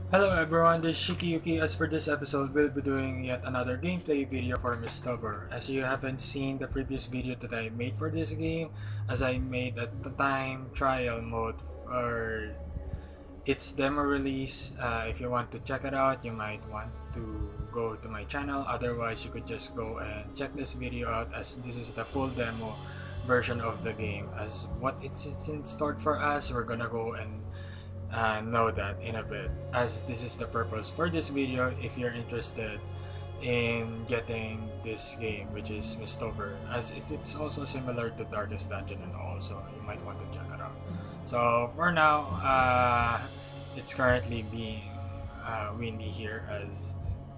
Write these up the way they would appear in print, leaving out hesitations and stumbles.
Hello everyone, this is ShikiYuki. As for this episode, we'll be doing yet another gameplay video for Mistover. As you haven't seen the previous video that I made for this game, as I made at the time trial mode for its demo release. If you want to check it out, you might want to go to my channel. Otherwise, you could just go and check this video out, as this is the full demo version of the game. As what it's in store for us, we're gonna go and know that in a bit, as this is the purpose for this video. If you're interested in getting this game, which is Mistover, as it's also similar to Darkest Dungeon, and also you might want to check it out. So for now, it's currently being windy here, as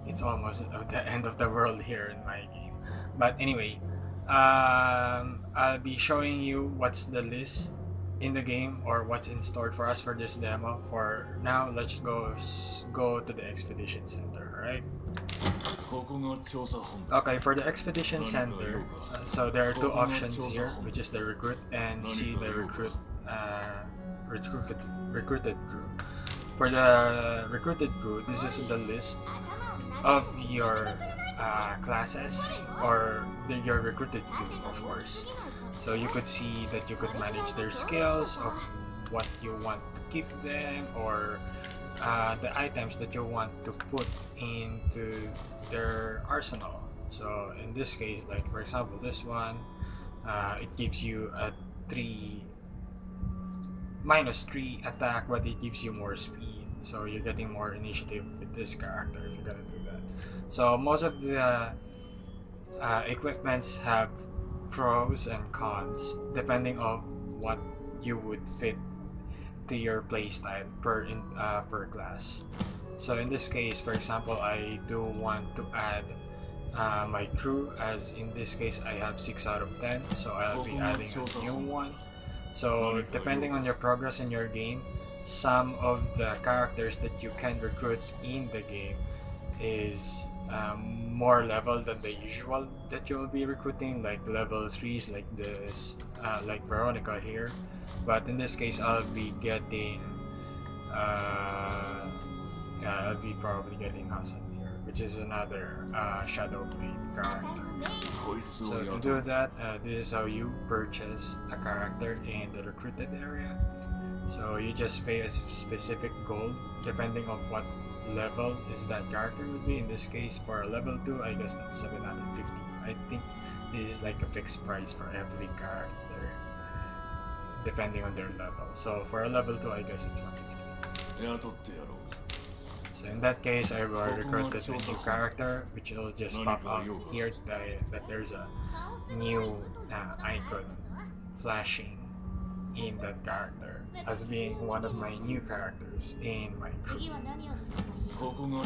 it's almost at the end of the world here in my game. But anyway, I'll be showing you what's the list in the game, or what's in store for us for this demo. For now, let's go to the expedition center. Alright, okay, for the expedition center, so there are two options here, which is the recruit and the recruited crew. For the recruited crew, this is the list of your classes, or your recruited crew, of course. So you could see that you could manage their skills, of what you want to keep them, or the items that you want to put into their arsenal. So in this case, like for example this one, it gives you a -3 attack, but it gives you more speed, so you're getting more initiative with this character if you're gonna do that. So most of the equipments have pros and cons depending on what you would fit to your playstyle per class. So in this case, for example, I do want to add my crew, as in this case I have 6 out of 10, so I'll be adding a new one. So depending on your progress in your game, some of the characters that you can recruit in the game is more level than the usual that you'll be recruiting, like level 3s, like this, like Veronica here. But in this case, I'll be getting I'll be probably getting Hassan here, which is another Shadow Blade character. So to do that, this is how you purchase a character in the recruited area. So you just pay a specific gold depending on what level is that character would be. In this case, for a level 2, I guess that's 750. I think this is like a fixed price for every character depending on their level. So for a level 2, I guess it's 150. So in that case, I will recruited a new character, which will just pop up here that there's a new icon flashing in that character as being one of my new characters in my crew.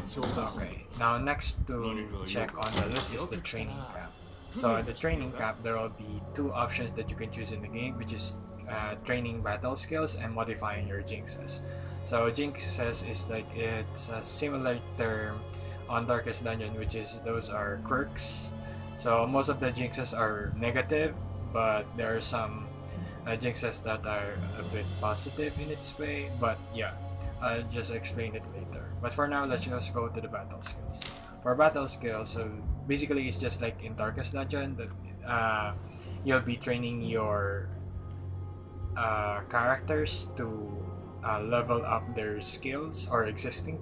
So okay, now next to check on the list is the training camp. So in the training camp, there will be 2 options that you can choose in the game, which is training battle skills and modifying your jinxes. So jinxes is like, it's a similar term on Darkest Dungeon, which is those are quirks. So most of the jinxes are negative, but there are some jinxes that are a bit positive in its way. But yeah, I'll just explain it later. But for now, let's just go to the battle skills. For battle skills, so basically it's just like in Darkest Dungeon that you'll be training your characters to level up their skills, or existing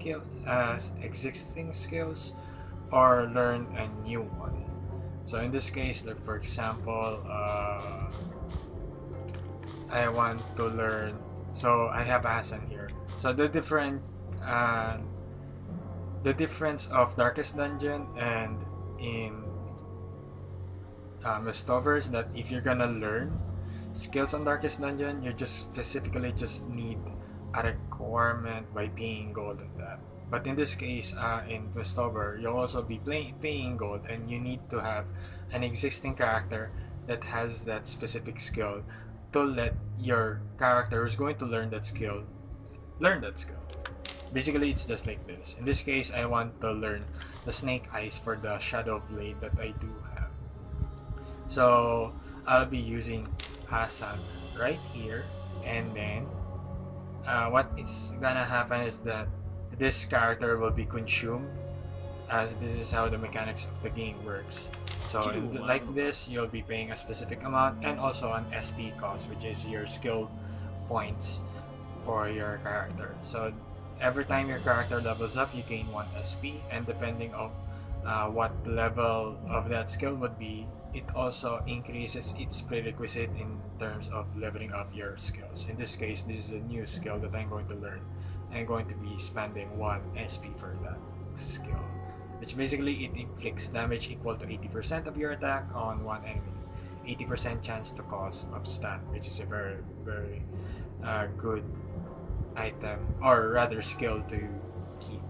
skills, or learn a new one. So in this case, like for example, I want to learn, so I have Hassan here. So the difference of Darkest Dungeon and in Mistover is that if you're gonna learn skills on Darkest Dungeon, you just specifically just need a requirement by paying gold in that. But in this case, in Mistover, you'll also be paying gold, and you need to have an existing character that has that specific skill to let your character who's going to learn that skill learn that skill. Basically, it's just like this. In this case, I want to learn the Snake Eyes for the Shadow Blade that I do have. So I'll be using Hassan right here, and then what is gonna happen is that this character will be consumed, as this is how the mechanics of the game works. So like this, you'll be paying a specific amount, and also an SP cost, which is your skill points for your character. So every time your character levels up, you gain 1 SP, and depending on what level of that skill would be, it also increases its prerequisite in terms of leveling up your skills. In this case, this is a new skill that I'm going to learn. I'm going to be spending 1 SP for that skill, which basically it inflicts damage equal to 80% of your attack on one enemy, 80% chance to cause of stun, which is a very, very good item, or rather skill to keep.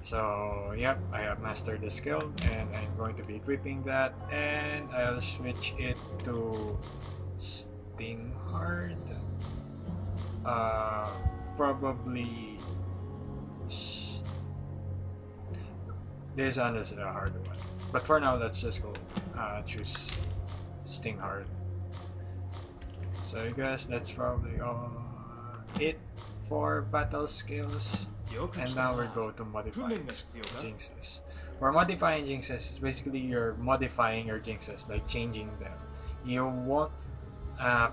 So yep, I have mastered the skill, and I'm going to be equipping that, and I'll switch it to Sting Hard. Probably this one is a hard one, but for now let's just go choose Sting Hard. So I guess that's probably it for battle skills. And now we go to modifying jinxes. For modifying jinxes, it's basically you're modifying your jinxes, like changing them. You won't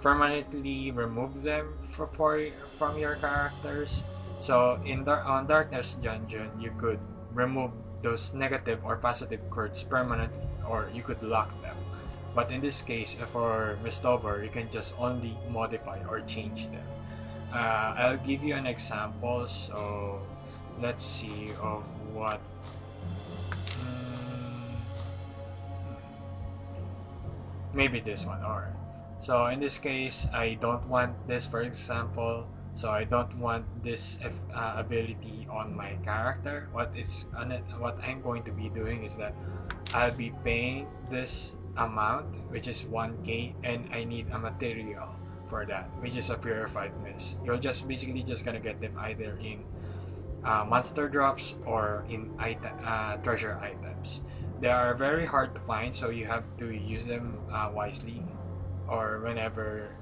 permanently remove them from your characters. So on Darkness Dungeon, you could remove those negative or positive cards permanently, or you could lock them. But in this case, for Mistover, you can just only modify or change them. I'll give you an example. So let's see of what. Maybe this one. Alright. So in this case, I don't want this, for example. So I don't want this ability on my character. What I'm going to be doing is that I'll be paying this amount, which is 1k, and I need a material for that, which is a purified mist. You're just basically just gonna get them either in monster drops or in treasure items. They are very hard to find, so you have to use them wisely, or whenever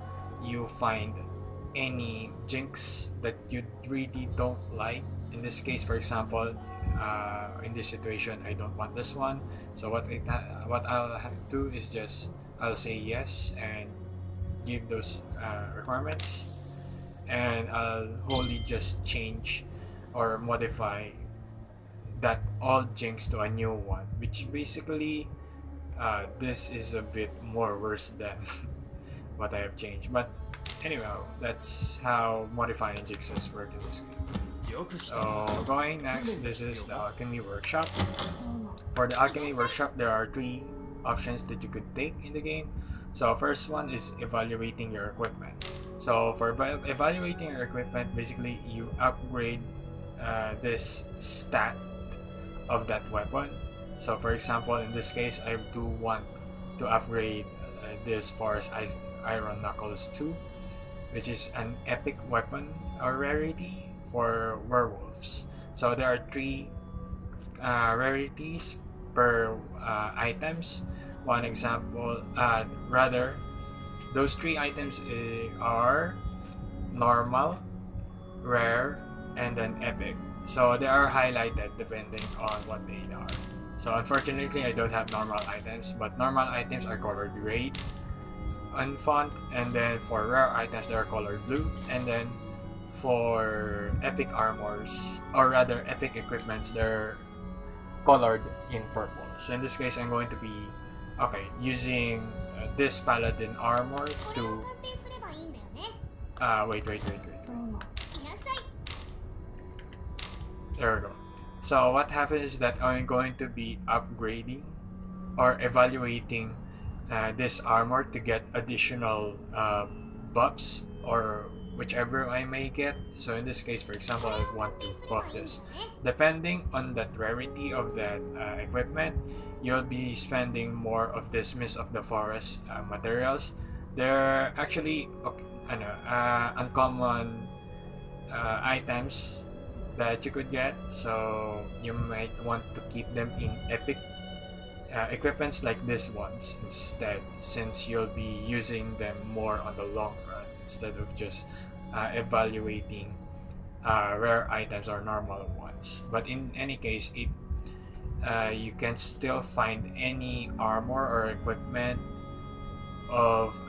you find any jinx that you really don't like. In this case, for example, in this situation, I don't want this one. So what I'll have to do is just I'll say yes and give those requirements, and I'll wholly just change or modify that old jinx to a new one, which basically this is a bit more worse than what I have changed. But anyhow, that's how modifying jinxes work in this game. So going next, this is the Alchemy Workshop. For the Alchemy Workshop, there are 3 options that you could take in the game. So first one is evaluating your equipment. So for evaluating your equipment, basically you upgrade this stat of that weapon. So for example, in this case, I do want to upgrade this Forest Iron Knuckles 2, which is an epic weapon or rarity for werewolves. So there are 3 rarities per items. One example, rather, those 3 items are normal, rare, and then epic. So they are highlighted depending on what they are. So unfortunately, I don't have normal items, but normal items are colored red on font, and then for rare items they are colored blue, and then for epic armors, or rather epic equipments, they're colored in purple. So in this case, I'm going to be using this paladin armor to wait. There we go. So what happens is that I'm going to be upgrading or evaluating this armor to get additional buffs, or whichever I may get. So in this case, for example, I want to buff this. Depending on the rarity of that equipment, you'll be spending more of this Mist of the Forest materials. They're actually uncommon items that you could get, so you might want to keep them in epic equipments like these ones instead, since you'll be using them more on the long run instead of just evaluating rare items or normal ones. But in any case, you can still find any armor or equipment of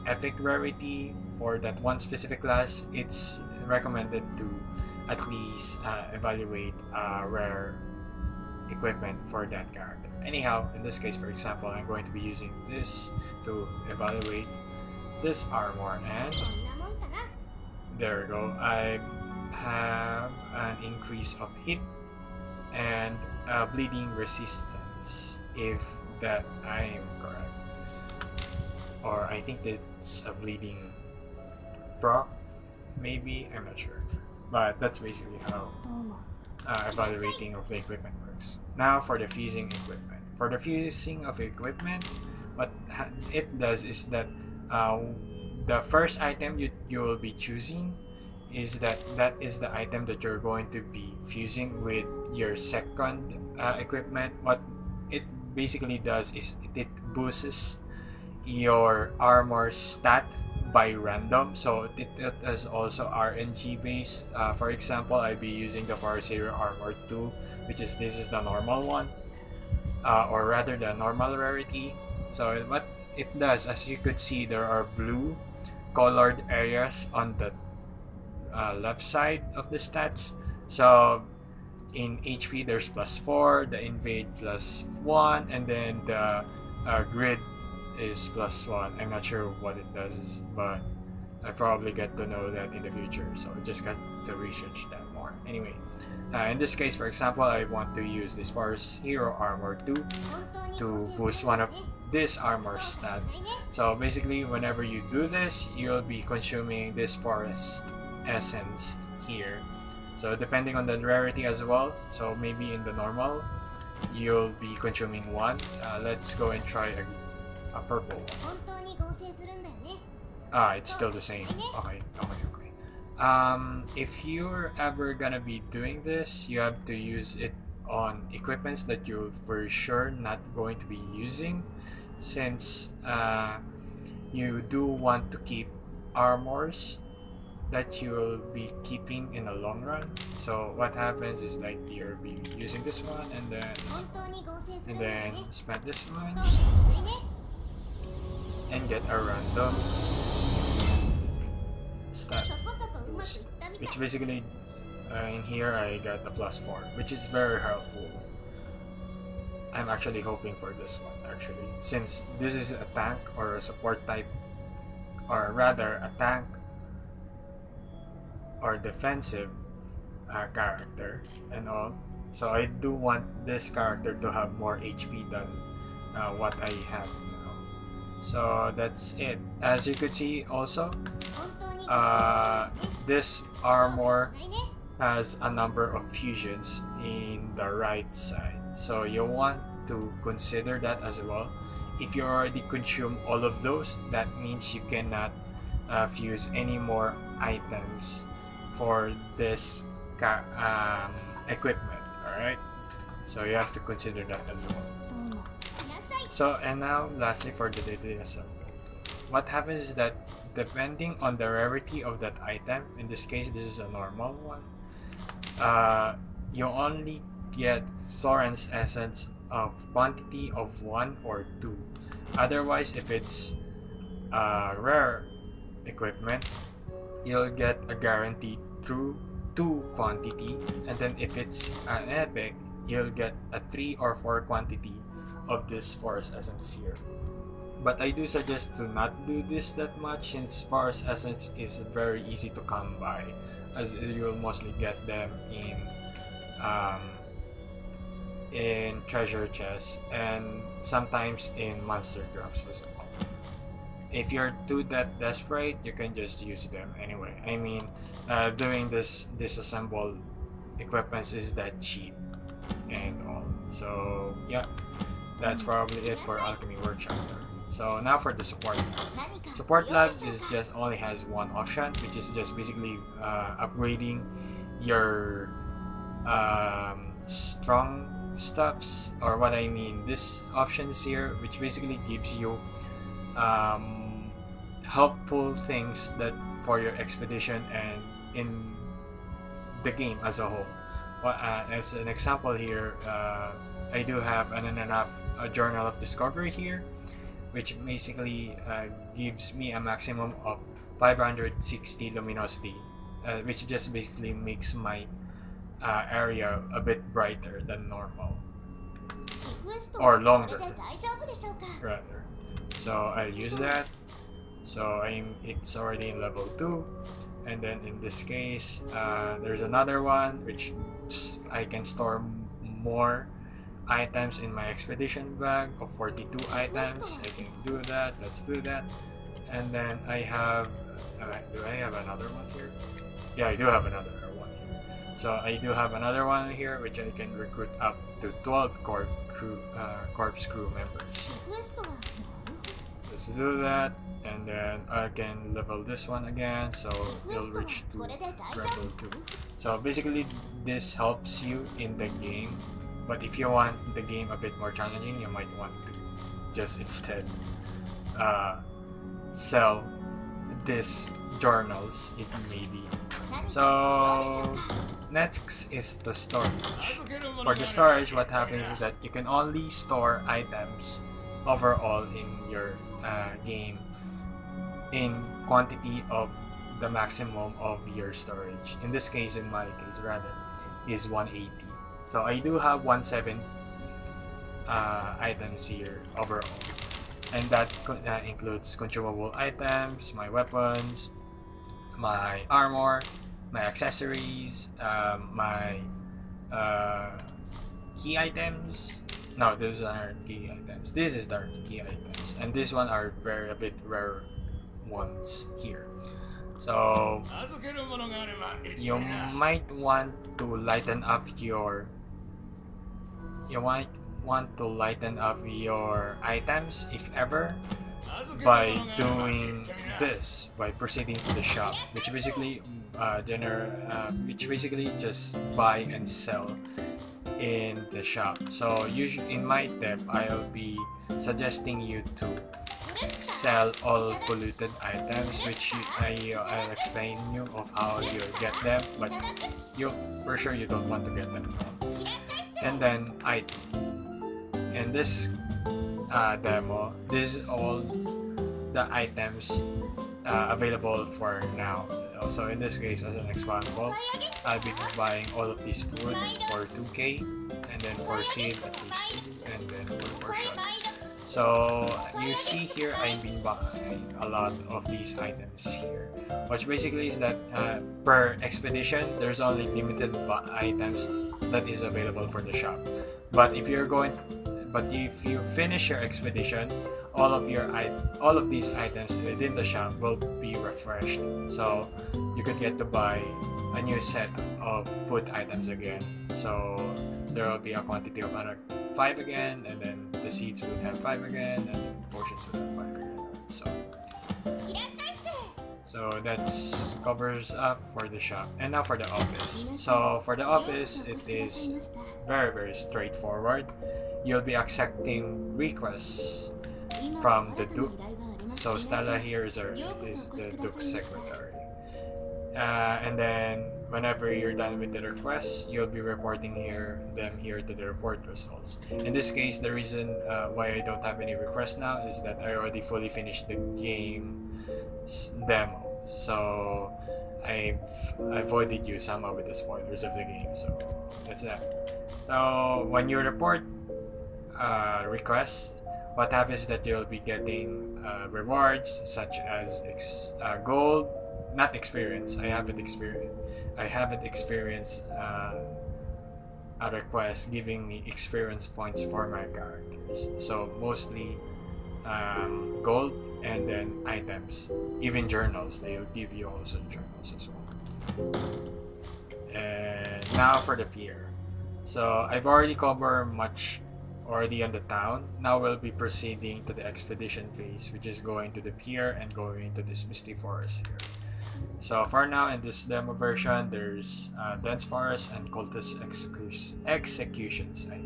epic rarity for that one specific class. It's recommended to at least evaluate rare equipment for that character. Anyhow, in this case, for example, I'm going to be using this to evaluate this armor, and there we go. I have an increase of hit and bleeding resistance, if that I am correct. Or I think that's a bleeding proc, maybe, I'm not sure. But that's basically how evaluating of the equipment works. Now for the fusing equipment. For the fusing of equipment, what it does is that the first item you will be choosing is that is the item that you're going to be fusing with your second equipment. What it basically does is it boosts your armor stat by random, so it is also RNG based. For example, I'll be using the Forest Hero Armor 2, which is this is the normal one, or rather the normal rarity. So what it does, as you could see, there are blue colored areas on the left side of the stats. So in HP there's +4, the invade +1, and then the grid is +1. I'm not sure what it does, but I probably get to know that in the future, so I just got to research that more. Anyway, in this case, for example, I want to use this Forest Hero Armor 2 to boost one of this armor stat. So basically, whenever you do this, you'll be consuming this forest essence here. So depending on the rarity as well, so maybe in the normal, you'll be consuming one. Let's go and try a purple one. It's still the same. Okay. If you're ever gonna be doing this, you have to use it on equipments that you're for sure not going to be using, since you do want to keep armors that you will be keeping in the long run. So what happens is like you'll be using this one and then spend this one and get a random stat boost, which basically in here I got the +4, which is very helpful. I'm actually hoping for this one actually, since this is a tank or a support type, or rather a tank or defensive character and all. So I do want this character to have more HP than what I have now. So that's it. As you could see also, this armor has a number of fusions in the right side. So you want to consider that as well. If you already consume all of those, that means you cannot fuse any more items for this equipment. Alright, so you have to consider that as well. So, and now lastly for the data assembly, what happens is that depending on the rarity of that item, in this case this is a normal one, you only get Florence essence of quantity of 1 or 2. Otherwise, if it's rare equipment, you'll get a guaranteed through 2 quantity, and then if it's an epic, you'll get a 3 or 4 quantity of this forest essence here. But I do suggest to not do this that much, since forest essence is very easy to come by, as you'll mostly get them in treasure chests and sometimes in monster drafts as well. If you're too that desperate, you can just use them anyway. I mean, doing this disassembled equipments is that cheap and all. So yeah, that's probably it for Alchemy Workshop there. So now for the support lab. Support lab is just only has one option, which is just basically upgrading your strong stuffs, or what I mean, this options here, which basically gives you helpful things that for your expedition and in the game as a whole. Well, as an example here, I do have a journal of discovery here, which basically gives me a maximum of 560 luminosity, which just basically makes my area a bit brighter than normal, or longer rather. So I'll use that. So it's already in level 2, and then in this case there's another one which I can store more items in my expedition bag of 42 items. I can do that. Let's do that. And then I have do I have another one here? Yeah, I do have another one here. So I do have another one here which I can recruit up to 12 corpse crew members. Let's do that, and then I can level this one again, so it'll reach to level 2. So basically this helps you in the game, but if you want the game a bit more challenging, you might want to just instead sell these journals if maybe. So next is the storage. For the storage, what happens is that you can only store items overall in your game in quantity of the maximum of your storage. In this case, in my case rather, is 180. So I do have 17 items here overall, and that includes consumable items, my weapons, my armor, my accessories, my key items. No, those aren't key items. This is the key items, and this one are a bit rare ones here. So you might want to lighten up your items, if ever, by doing this, by proceeding to the shop, which basically just buy and sell in the shop. So usually in my tip, I'll be suggesting you to sell all polluted items, which I'll explain you of how you get them, but you for sure you don't want to get them all. And then in this demo, this is all the items available for now. So in this case, as an example, I'll be buying all of this food for 2k, and then for seed at least 2, and then for shot. So you see here, I've been buying a lot of these items here, which basically is that per expedition, there's only limited items that is available for the shop. But if you finish your expedition, all of these items within the shop will be refreshed. So you could get to buy a new set of food items again. So there will be a quantity of another 5 again, and then the seeds would have 5 again, and potions would have 5 again. So that covers up for the shop. And now for the office. So for the office, it is very, very straightforward. You'll be accepting requests from the Duke. So Stella here is the Duke's secretary. And then whenever you're done with the requests, you'll be reporting them here to the report results. In this case, the reason why I don't have any requests now is that I already fully finished the game demo. So I've avoided you somehow with the spoilers of the game. So that's that. So when you report requests, what happens is that you'll be getting rewards such as gold, not experience. I haven't experienced a request giving me experience points for my characters. So mostly gold, and then items, even journals. They'll give you also journals as well. And now for the pier. So I've already covered much already on the town. Now we'll be proceeding to the expedition phase, which is going to the pier and going into this misty forest here. So for now, in this demo version, there's dense forest and cultist execution site.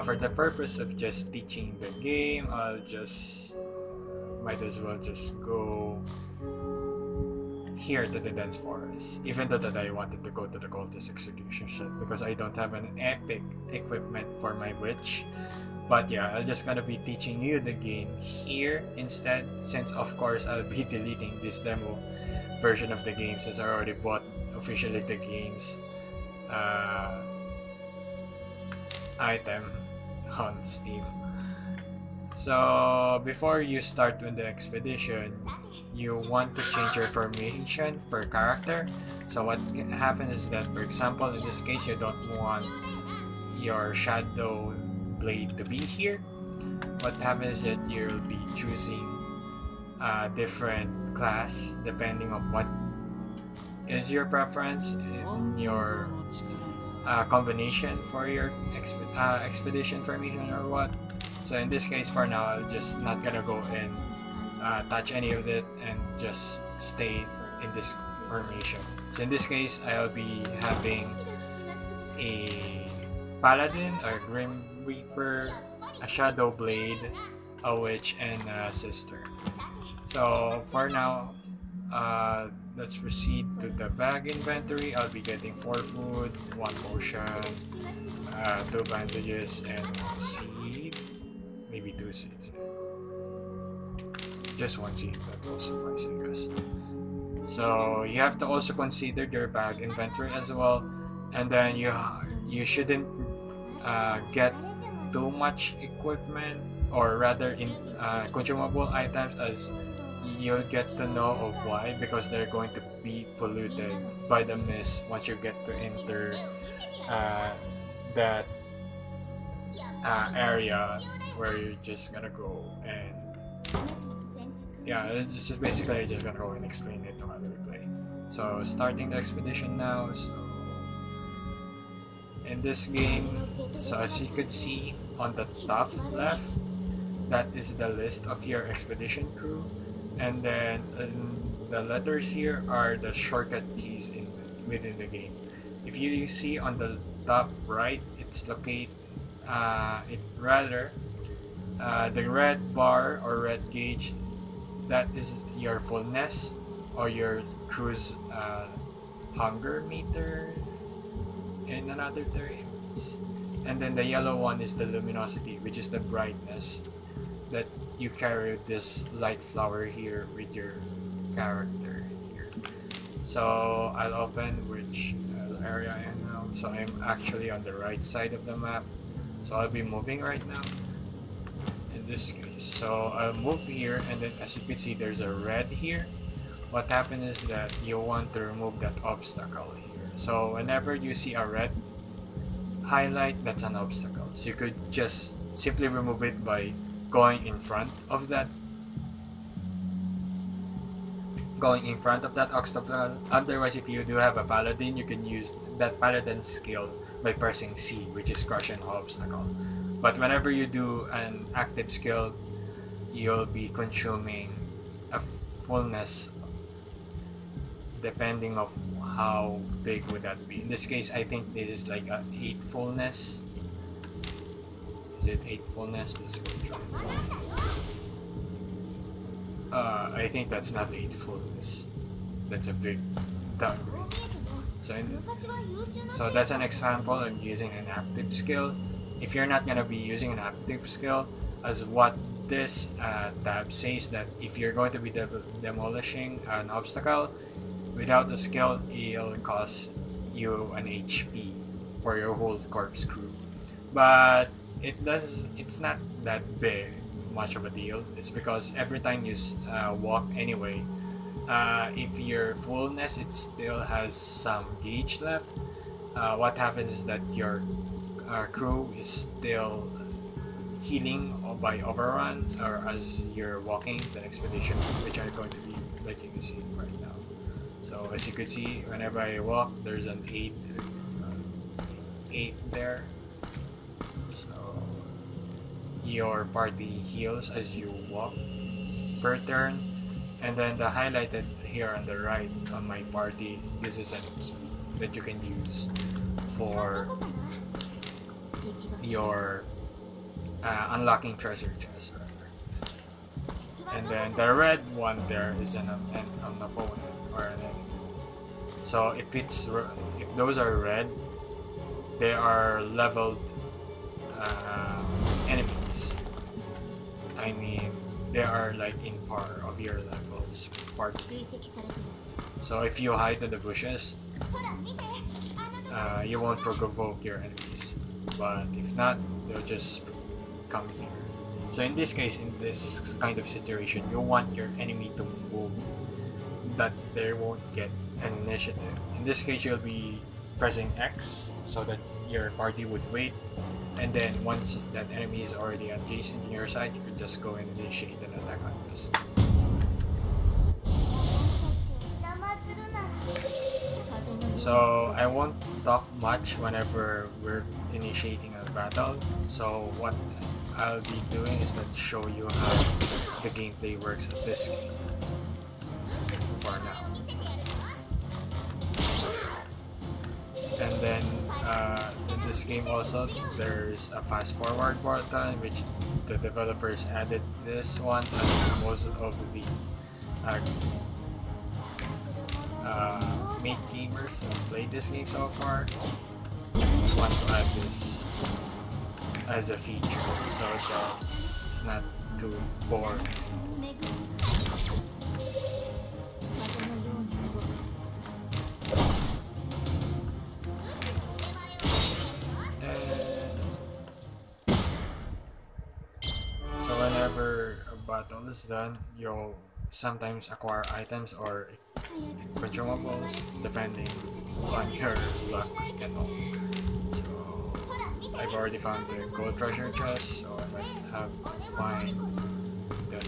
For the purpose of just teaching the game, I'll just might as well just go here to the dense forest, even though that I wanted to go to the cultist execution ship because I don't have an epic equipment for my witch. But yeah, I'm just gonna be teaching you the game here instead, since of course I'll be deleting this demo version of the game since I already bought officially the game's item on Steam. So before you start with the expedition, you want to change your formation per character. So what happens is that, for example, in this case, you don't want your shadow blade to be here. What happens is that you'll be choosing a different class depending on what is your preference in your combination for your expedition formation or what. So in this case, for now, I'm just not gonna go and touch any of it and just stay in this formation. So in this case, I'll be having a paladin, a grim reaper, a shadow blade, a witch, and a sister. So for now, let's proceed to the bag inventory. I'll be getting 4 food, 1 potion, 2 bandages, and a seed. Maybe 2 seeds. Just 1 seed, that will suffice, I guess. So you have to also consider your bag inventory as well, and then you shouldn't get too much equipment, or rather in consumable items, as you'll get to know of why, because they're going to be polluted by the mist once you get to enter that area where you're just gonna go. And yeah, this is basically just gonna go and explain it while we play. So starting the expedition now. So in this game, so as you could see on the top left, that is the list of your expedition crew, and then the letters here are the shortcut keys within the game. If you see on the top right, it's located the red bar or red gauge, that is your fullness or your crew's hunger meter in another terms. And then the yellow one is the luminosity, which is the brightness that you carry this light flower here with your character here. So I'll open which area I am now. So I'm actually on the right side of the map. So I'll be moving right now in this case. So I'll move here, and then as you can see, there's a red here. What happens is that you want to remove that obstacle here. So whenever you see a red highlight, that's an obstacle. So you could just simply remove it by going in front of that obstacle. Otherwise, if you do have a paladin, you can use that paladin skill by pressing C, which is crush an obstacle. But whenever you do an active skill, you'll be consuming a fullness depending of how big would that be. In this case, I think this is like a 8 fullness. Is it 8 fullness? Let's go try. I think that's not 8 fullness. That's a big downgrade. So that's an example of using an active skill. If you're not gonna be using an active skill, as what this tab says, that if you're going to be demolishing an obstacle without the skill, it'll cost you an HP for your whole corpse crew. But it's not that big much of a deal. It's because every time you walk anyway, if your fullness, it still has some gauge left. What happens is that your crew is still healing by overrun, or as you're walking the expedition, which I'm going to be letting you see right now. So as you can see, whenever I walk, there's an 8 there. So your party heals as you walk per turn. And then the highlighted here on the right on my party, this is a key that you can use for your unlocking treasure chests. And then the red one there is an opponent, or an enemy. So if those are red, they are leveled enemies. I mean, they are like in par of your levels party. So if you hide in the bushes, you won't provoke your enemies. But if not, they'll just come here. So in this case, in this kind of situation, you want your enemy to move that they won't get an initiative. In this case, you'll be pressing X so that your party would wait, and then once that enemy is already adjacent to your side, you can just go and initiate an attack on this. So I won't talk much whenever we're initiating a battle. So what I'll be doing is to show you how the gameplay works at this game for now. And then in this game also, there's a fast forward button, which the developers added this one, and most of the main gamers who played this game so far want to add this as a feature so that it's not too boring. So whenever a battle is done, you'll sometimes acquire items or consumables depending on your luck and all. So I've already found the gold treasure chest, so I might have to find that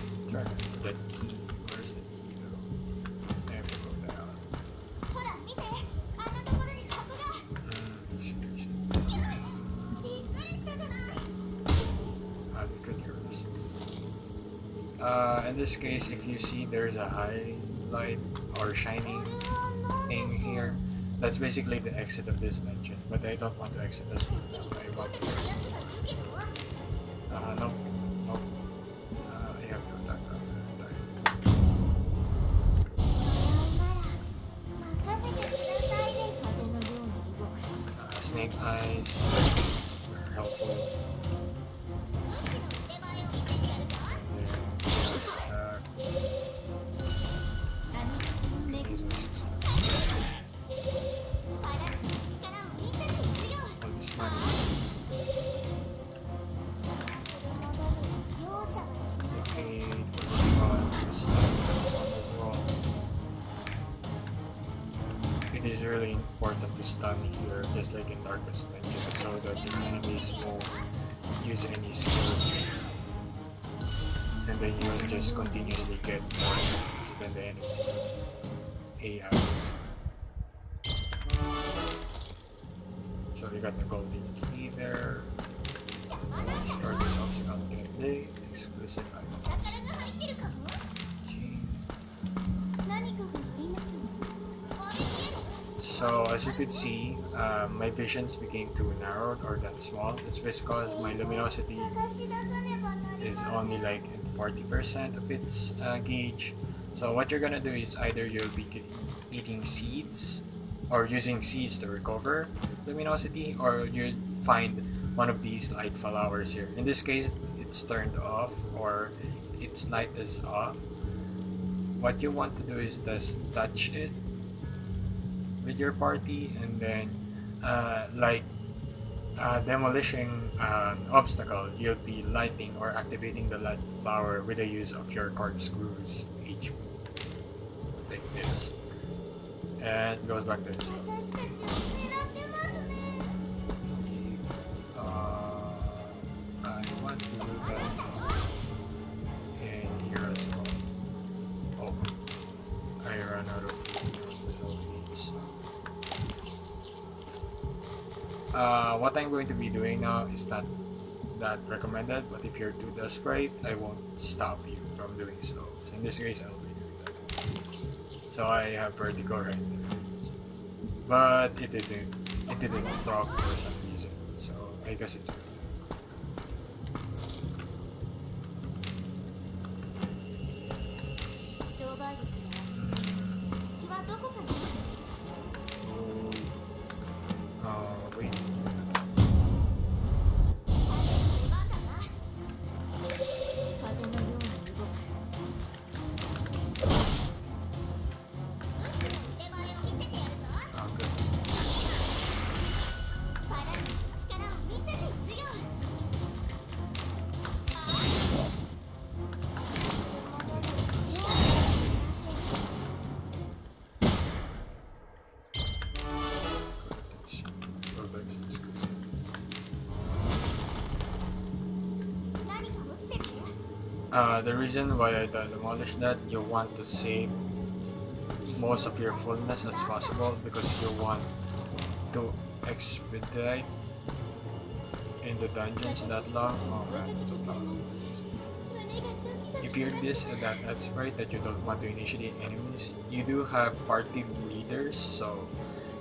key. Where's the key though? I have to go down. I'll be curious. In this case, if you see there's a highlight or shining thing here, that's basically the exit of this dungeon, but I don't want to exit it. I want to nope. I have to attack snake eyes are helpful. It is really important to stun here, just like in Darkest Dungeon, so that the enemies won't use any skills. And then you'll just continuously get more skills than the enemy AIs. So you got the golden key there. Start yourselves on gameplay, exclusive items. So as you could see, my visions became too narrowed or that small. It's because my luminosity is only like 40% of its gauge. So what you're gonna do is either you'll be eating seeds or using seeds to recover luminosity, or you find one of these light flowers here. In this case, it's turned off or its light is off. What you want to do is just touch it with your party, and then demolishing an obstacle, you'll be lighting or activating the light flower with the use of your corkscrews HP, like this, and it goes back to this. I want to do that in here as well. Oh, I ran out of needs. What I'm going to be doing now is not that recommended, but if you're too desperate, I won't stop you from doing so. So in this case, I'll be doing that. So I have vertigo right there, but it didn't proc for some reason. So I guess it's worth it. Wait. The reason why I demolished that, you want to save most of your fullness as possible because you want to expedite in the dungeons that long. Oh man, it's so long. If you're this and that's right that you don't want to initiate enemies, you do have party leaders, so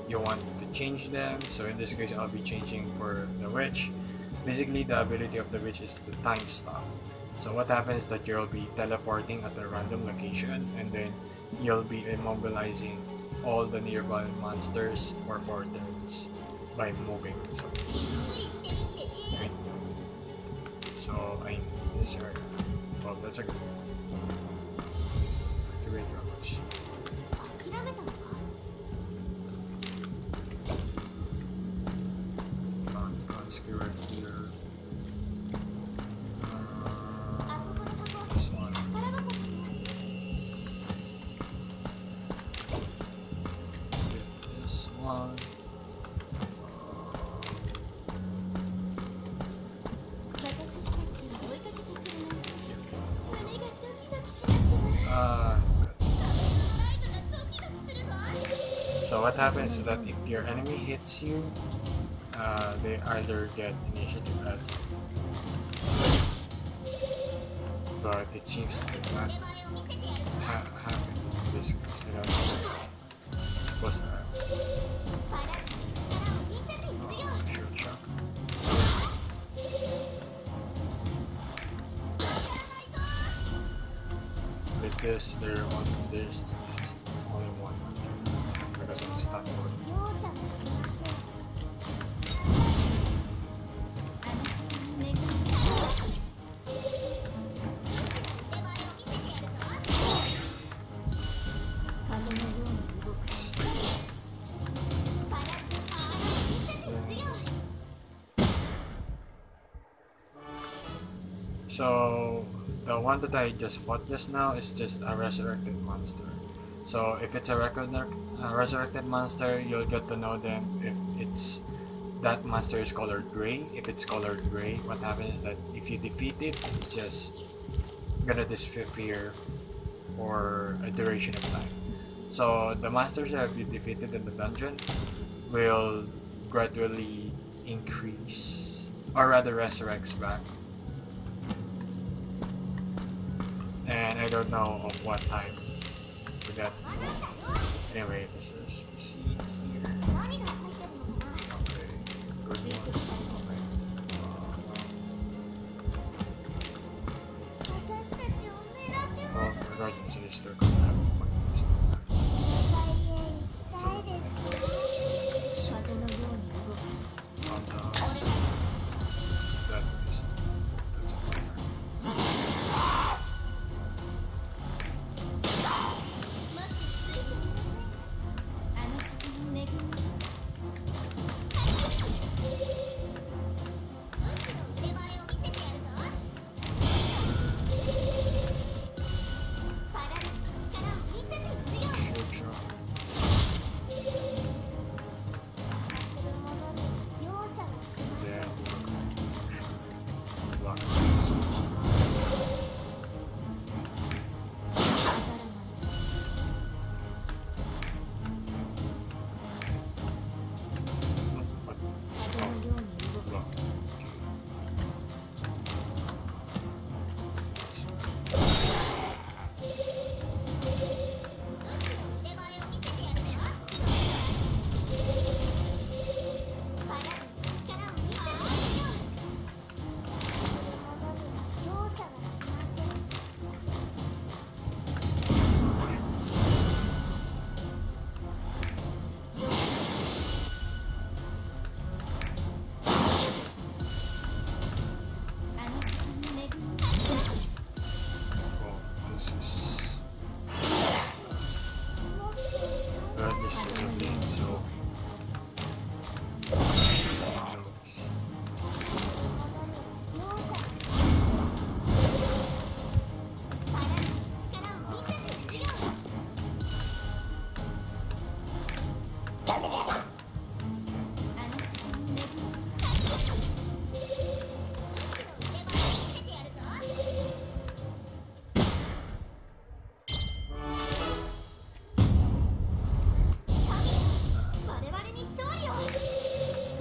you want to change them. So in this case, I'll be changing for the witch. Basically, the ability of the witch is to time stop. So what happens is that you'll be teleporting at a random location and then you'll be immobilizing all the nearby monsters for 4 turns by moving. So I'm in this area. Well, that's a good one. Activate robots. Found one skewer here. This one. Get this one. So what happens is that if your enemy hits you, they either get initiative at, but it seems to not happen in this case. You know, it's supposed to happen. Oh, shoot shot. With this, there's only one monster because of the stun mode. So the one that I just fought just now is just a resurrected monster. So if it's a resurrected monster, you'll get to know them if it's that monster is colored gray. If it's colored gray, what happens is that if you defeat it, it's just gonna disappear for a duration of time. So the monsters that have been defeated in the dungeon will gradually increase, or rather resurrects back. And I don't know of what time for that. Anyway, this is here. Okay, good one. Okay. Well, regardless, I still gonna have to find something left. That is, that's a player.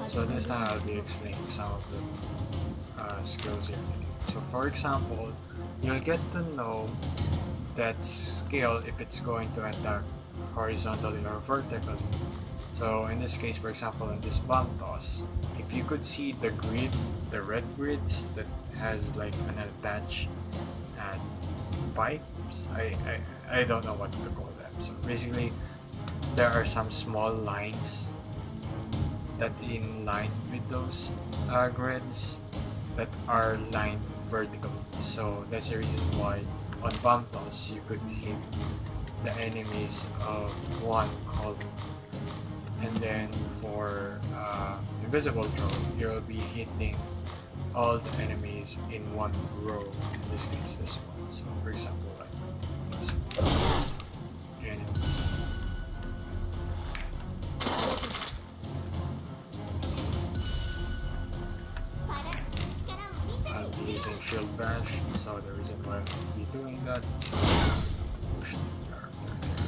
So this time I'll be explaining some of the skills here. So for example, you'll get to know that skill if it's going to attack horizontally or vertically. So in this case, for example, in this bomb toss, if you could see the grid, the red grids that has like an attached pipes, I don't know what to call them. So basically, there are some small lines that in line with those grids that are lined vertically. So that's the reason why on bomb toss you could hit the enemies of one column, and then for invisible throw you'll be hitting all the enemies in one row. In this case, this one. So for example, like this one. Enemies. I'll be using shield bash, so the reason why I'll be doing that is push the character there.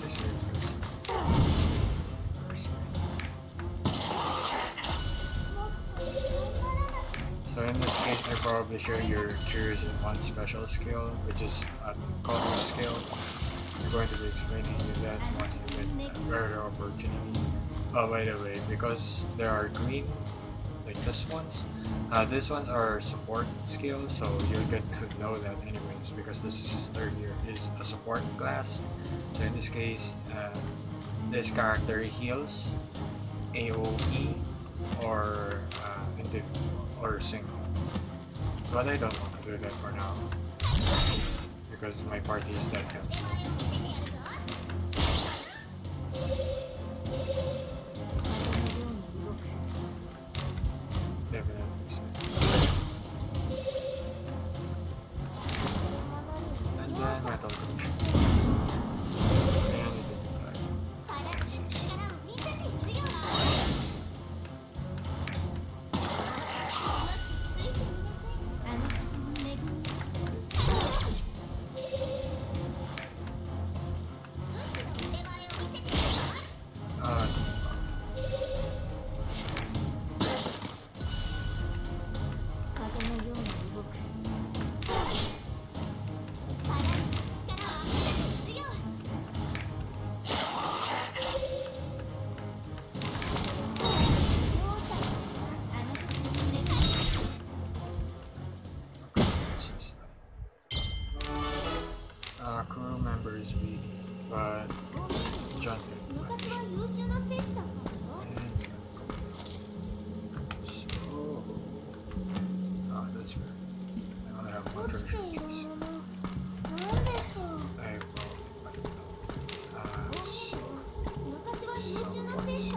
Just reverse. So in this case, I probably share your cheers in one special skill, which is a color skill. I'm going to be explaining you that once you get a rare opportunity. Oh, by the way, because there are green, like this ones are support skills, so you'll get to know that anyways, because this is third year is a support class. So in this case, this character heals AOE or or single, but I don't want to do that for now because my party is that healthy. Definitely so. And then metal corruption. Crew members reading, but John that's weird. I only have one treasure chest. I will let's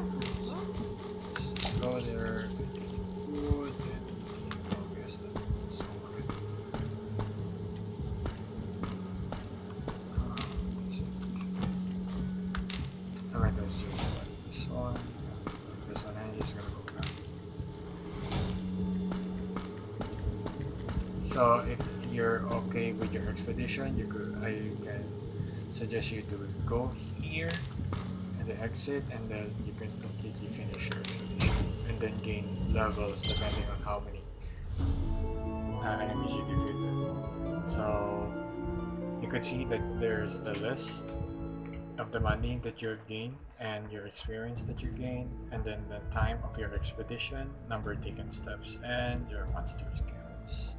just go there and get food and eating. I guess that's some of it. Alright, let's just like this one. This one, I'm just gonna go back. So if you're okay with your expedition, I can suggest you to go here and then exit, and then you can completely finish your expedition and then gain levels depending on how many enemies you defeated. So you could see that there's the list of the money that you've gained and your experience that you gained, and then the time of your expedition, number taken steps, and your monster skills.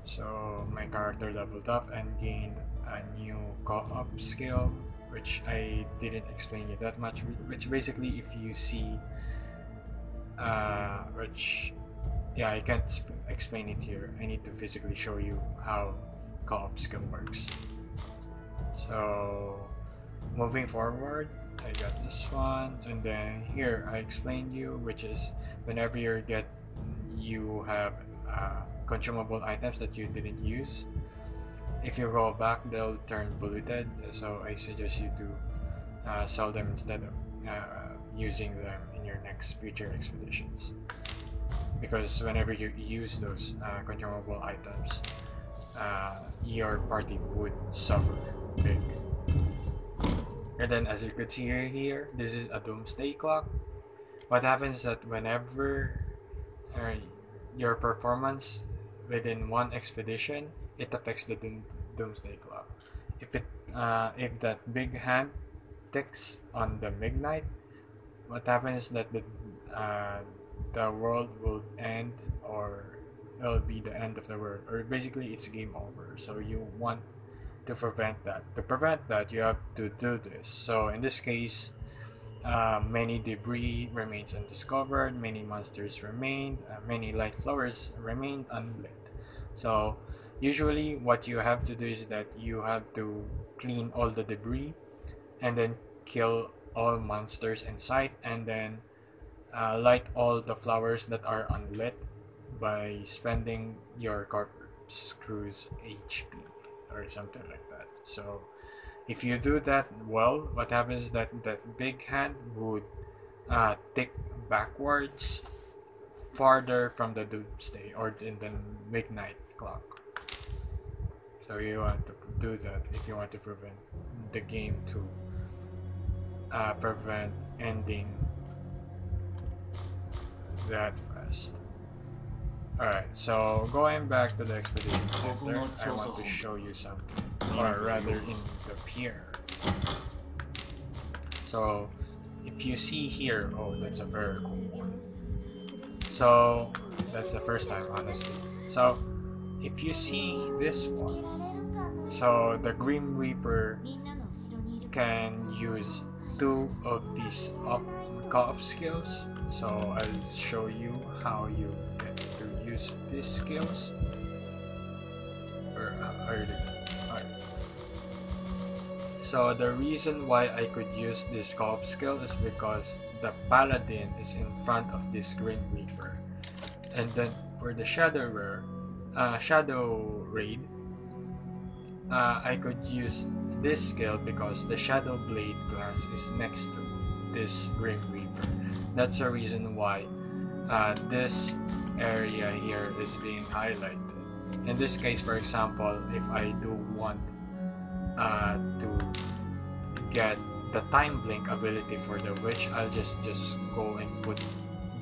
So my character leveled up and gained a new co-op skill, which I didn't explain you that much, which basically if you see I can't explain it here. I need to physically show you how co-op skill works. So moving forward, I got this one, and then here I explained you, which is whenever you have consumable items that you didn't use, if you go back they'll turn polluted, so I suggest you to sell them instead of using them in your next future expeditions, because whenever you use those consumable items, your party would suffer big. And then as you could see here, this is a doomsday clock. What happens is that whenever your performance within one expedition, it affects the doomsday clock. If that big hand ticks on the midnight, what happens is that the world will end, or it'll be the end of the world, or basically it's game over. So you want to prevent that. To prevent that, you have to do this. So in this case, many debris remains undiscovered, many monsters remained, many light flowers remained unlit. So usually what you have to do is that you have to clean all the debris and then kill all monsters in sight, and then light all the flowers that are unlit by spending your corpse crew's HP or something like that. So if you do that well, what happens is that that big hand would tick backwards farther from the doomsday or in the midnight clock. So you want to do that if you want to prevent the game to prevent ending that fast. Alright, so going back to the expedition center, I want to show you something, or rather in the pier. So if you see here, oh, that's a very cool one. So that's the first time, honestly. So if you see this one, so the Grim Reaper can use 2 of these co-op skills. So I'll show you how you get to use these skills. Alright. So the reason why I could use this co-op skill is because the paladin is in front of this Grim Reaper, and then for the shadow raid, I could use this skill because the shadow blade class is next to this Grim Reaper. That's the reason why this area here is being highlighted. In this case, for example, if I do want to get the time blink ability for the witch, I'll just go and put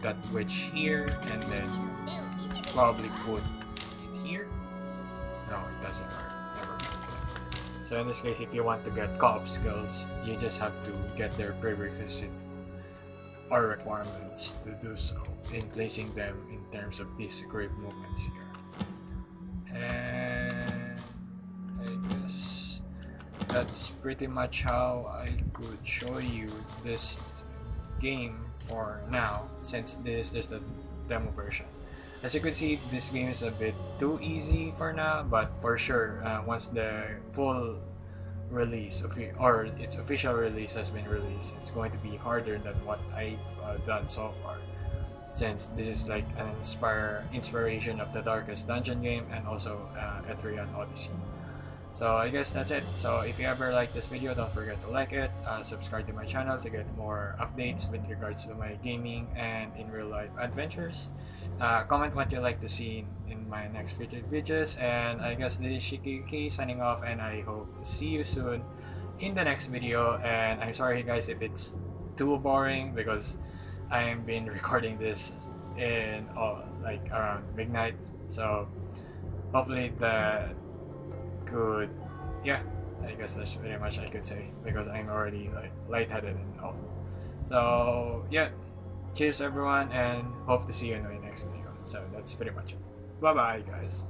that witch here, and then probably put it here. No, it doesn't work. Never mind. So in this case, if you want to get co-op skills, you just have to get their prerequisite or requirements to do so in placing them in terms of these great movements here. And I guess that's pretty much how I could show you this game for now, since this is just a demo version. As you can see, this game is a bit too easy for now, but for sure, once the full release or its official release has been released, it's going to be harder than what I've done so far, since this is like an inspiration of the Darkest Dungeon game and also Etrian Odyssey. So I guess that's it. So if you ever like this video, don't forget to like it, subscribe to my channel to get more updates with regards to my gaming and in real life adventures. Comment what you'd like to see in my next featured videos, and I guess this is ShikiYuki signing off, and I hope to see you soon in the next video. And I'm sorry guys if it's too boring, because I've been recording this in like around midnight, so hopefully that could, yeah, I guess that's pretty much I could say, because I'm already like lightheaded and all. So yeah, cheers everyone, and hope to see you in my next video. So that's pretty much it. Bye bye guys.